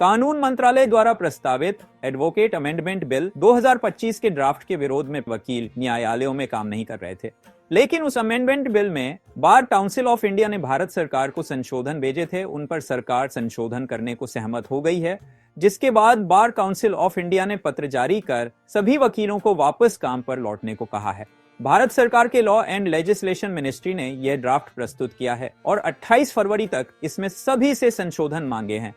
कानून मंत्रालय द्वारा प्रस्तावित एडवोकेट अमेंडमेंट बिल 2025 के ड्राफ्ट के विरोध में वकील न्यायालयों में काम नहीं कर रहे थे, लेकिन उस अमेंडमेंट बिल में बार काउंसिल ऑफ इंडिया ने भारत सरकार को संशोधन भेजे थे, उन पर सरकार संशोधन करने को सहमत हो गई है, जिसके बाद बार काउंसिल ऑफ इंडिया ने पत्र जारी कर सभी वकीलों को वापस काम पर लौटने को कहा है। भारत सरकार के लॉ एंड लेजिस्लेशन मिनिस्ट्री ने यह ड्राफ्ट प्रस्तुत किया है और 28 फरवरी तक इसमें सभी से संशोधन मांगे हैं।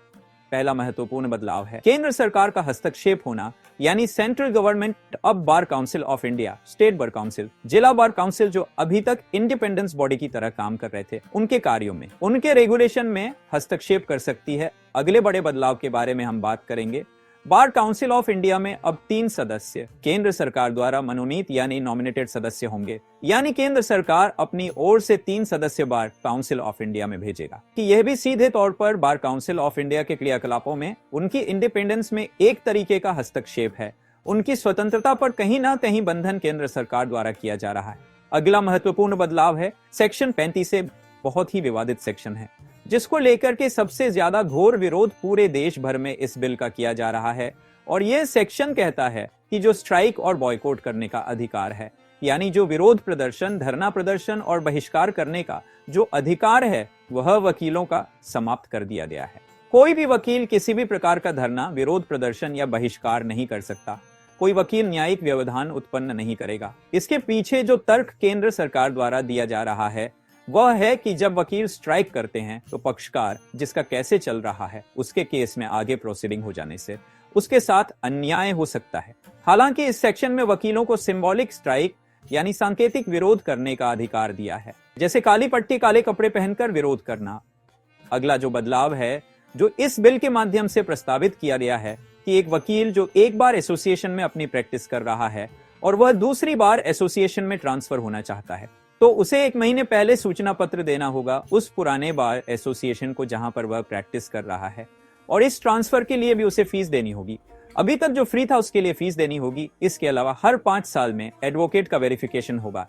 पहला महत्वपूर्ण बदलाव है केंद्र सरकार का हस्तक्षेप होना, यानी सेंट्रल गवर्नमेंट अब bar council of India, state bar council, जिला बार काउंसिल जो अभी तक इंडिपेंडेंस बॉडी की तरह काम कर रहे थे, उनके कार्यों में, उनके रेगुलेशन में हस्तक्षेप कर सकती है। अगले बड़े बदलाव के बारे में हम बात करेंगे। बार काउंसिल ऑफ इंडिया में अब 3 सदस्य केंद्र सरकार द्वारा मनोनीत यानी नॉमिनेटेड सदस्य होंगे, यानी केंद्र सरकार अपनी ओर से 3 सदस्य बार काउंसिल ऑफ इंडिया में भेजेगा। कि यह भी सीधे तौर पर बार काउंसिल ऑफ इंडिया के क्रियाकलापों में उनकी इंडिपेंडेंस में एक तरीके का हस्तक्षेप है। उनकी स्वतंत्रता पर कहीं ना कहीं बंधन केंद्र सरकार द्वारा किया जा रहा है। अगला महत्वपूर्ण बदलाव है सेक्शन 35 से, बहुत ही विवादित सेक्शन है, जिसको लेकर के सबसे ज्यादा घोर विरोध पूरे देश भर में इस बिल का किया जा रहा है। और यह सेक्शन कहता है कि जो स्ट्राइक और बॉयकॉट करने का अधिकार है, यानी जो विरोध प्रदर्शन, धरना प्रदर्शन और बहिष्कार करने का जो अधिकार है, वह वकीलों का समाप्त कर दिया गया है। कोई भी वकील किसी भी प्रकार का धरना, विरोध प्रदर्शन या बहिष्कार नहीं कर सकता। कोई वकील न्यायिक व्यवधान उत्पन्न नहीं करेगा। इसके पीछे जो तर्क केंद्र सरकार द्वारा दिया जा रहा है वह है कि जब वकील स्ट्राइक करते हैं तो पक्षकार, जिसका कैसे चल रहा है, उसके केस में आगे प्रोसीडिंग हो जाने से उसके साथ अन्याय हो सकता है। हालांकि इस सेक्शन में वकीलों को सिंबॉलिक स्ट्राइक यानी सांकेतिक विरोध करने का अधिकार दिया है, जैसे काली पट्टी, काले कपड़े पहनकर विरोध करना। अगला जो बदलाव है जो इस बिल के माध्यम से प्रस्तावित किया गया है कि एक वकील जो एक बार एसोसिएशन में अपनी प्रैक्टिस कर रहा है और वह दूसरी बार एसोसिएशन में ट्रांसफर होना चाहता है, तो उसे 1 महीने पहले सूचना पत्र देना होगा उस पुराने बार एसोसिएशन को जहां पर वह प्रैक्टिस कर रहा है, और इस ट्रांसफर के लिए भी उसे फीस देनी होगी। अभी तक जो फ्री था उसके लिए फीस देनी होगी। इसके अलावा हर 5 साल में एडवोकेट का वेरिफिकेशन होगा।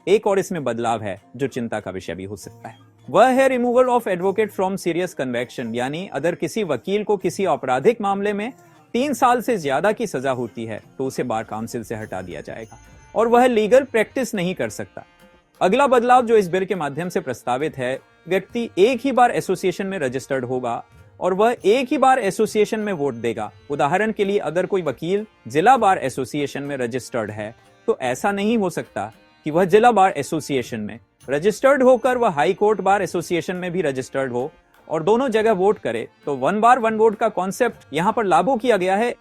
एक और इसमें बदलाव है जो चिंता का विषय भी हो सकता है, वह है removal of advocate from serious conviction, यानी अगर किसी वकील को किसी आपराधिक मामले में 3 साल से ज्यादा की सजा होती है तो उसे बार काउंसिल से हटा दिया जाएगा और वह लीगल प्रैक्टिस नहीं कर सकता। अगला बदलाव जो इस बिल के माध्यम से प्रस्तावित है, व्यक्ति एक ही बार एसोसिएशन में रजिस्टर्ड होगा और वह एक ही बार एसोसिएशन में वोट देगा। उदाहरण के लिए अगर कोई वकील जिला बार एसोसिएशन में रजिस्टर्ड है तो ऐसा नहीं हो सकता कि वह जिला बार एसोसिएशन में रजिस्टर्ड होकर वह हाई कोर्ट बार एसोसिएशन में भी रजिस्टर्ड हो और दोनों जगह वोट करे। तो 1 बार 1 वोट का कॉन्सेप्ट यहां पर लागू किया गया है।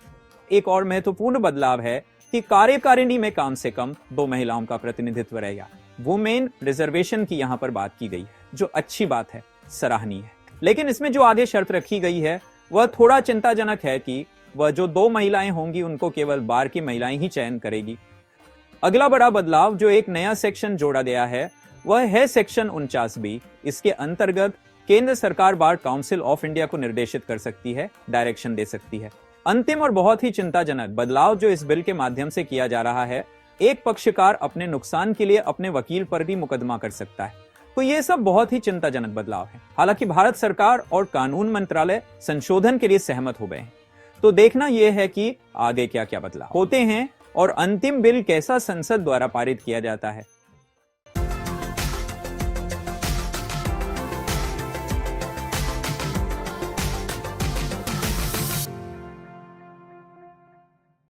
एक और महत्वपूर्ण बदलाव है कि कार्यकारिणी में कम से कम 2 महिलाओं का प्रतिनिधित्व रहेगा। वुमेन रिजर्वेशन की यहां पर बात की गई है, जो अच्छी बात है, सराहनीय है। लेकिन इसमें जो आगे शर्त रखी गई है वह थोड़ा चिंताजनक है कि वह जो 2 महिलाएं होंगी उनको केवल बार की महिलाएं ही चयन करेगी। अगला बड़ा बदलाव जो एक नया सेक्शन जोड़ा गया है वह है सेक्शन 49B। इसके अंतर्गत केंद्र सरकार बार काउंसिल ऑफ इंडिया को निर्देशित कर सकती है, डायरेक्शन दे सकती है। अंतिम और बहुत ही चिंताजनक बदलाव जो इस बिल के माध्यम से किया जा रहा है, एक पक्षकार अपने नुकसान के लिए अपने वकील पर भी मुकदमा कर सकता है। तो ये सब बहुत ही चिंताजनक बदलाव है। हालांकि भारत सरकार और कानून मंत्रालय संशोधन के लिए सहमत हो गए हैं। तो देखना यह है कि आगे क्या क्या बदलाव होते हैं और अंतिम बिल कैसा संसद द्वारा पारित किया जाता है।